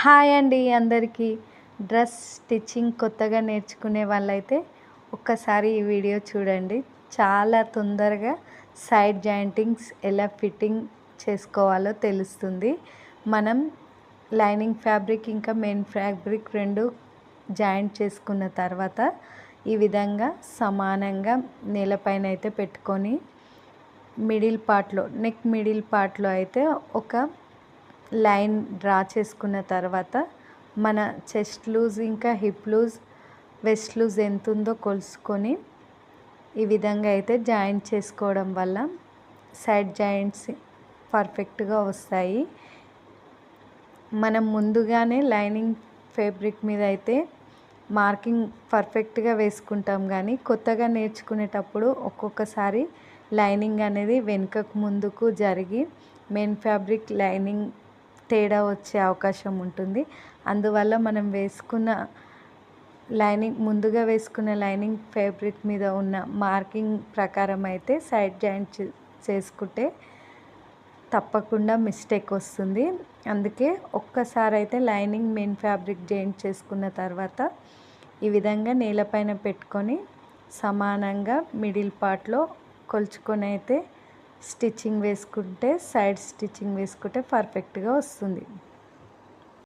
Hi అండి అందరికీ. Dress stitching కొత్తగా నేర్చుకునే వాళ్ళైతే ఒక్కసారి ఈ వీడియో చూడండి. చాలా తొందరగా సైడ్ జాయింటింగ్స్ ఎలా ఫిట్టింగ్ చేసుకోవాలో తెలుస్తుంది. మనం లైనింగ్ ఫ్యాబ్రిక్ ఇంకా మెయిన్ ఫ్యాబ్రిక్ రెండు జాయింట్ చేసుకున్న తర్వాత ఈ విధంగా సమానంగా నేలపైన అయితే పెట్టుకొని మిడిల్ పార్ట్లో నెక్ మిడిల్ పార్ట్లో అయితే ఒక లైన్ డ్రా చేసుకున్న తర్వాత మన చెస్ట్ లూజ్ ఇంకా హిప్ లూజ్ వెస్ట్ లూజ్ ఎంత ఉందో కొలుసుకొని ఈ విధంగా అయితే జాయింట్ చేసుకోవడం వల్ల సైడ్ జాయింట్స్ పర్ఫెక్ట్గా వస్తాయి. మనం ముందుగానే లైనింగ్ ఫ్యాబ్రిక్ మీద అయితే మార్కింగ్ పర్ఫెక్ట్గా వేసుకుంటాం, కానీ కొత్తగా నేర్చుకునేటప్పుడు ఒక్కొక్కసారి లైనింగ్ అనేది వెనుకకు ముందుకు జరిగి మెయిన్ ఫ్యాబ్రిక్ లైనింగ్ తేడా వచ్చే అవకాశం ఉంటుంది. అందువల్ల మనం ముందుగా వేసుకున్న లైనింగ్ ఫ్యాబ్రిక్ మీద ఉన్న మార్కింగ్ ప్రకారం అయితే సైడ్ జాయింట్ చేసుకుంటే తప్పకుండా మిస్టేక్ వస్తుంది. అందుకే ఒక్కసారి అయితే లైనింగ్ మెయిన్ ఫ్యాబ్రిక్ జాయింట్ చేసుకున్న తర్వాత ఈ విధంగా నేలపైన పెట్టుకొని సమానంగా మిడిల్ పార్ట్లో కొలుచుకొని అయితే స్టిచ్చింగ్ వేసుకుంటే సైడ్ స్టిచ్చింగ్ వేసుకుంటే పర్ఫెక్ట్గా వస్తుంది.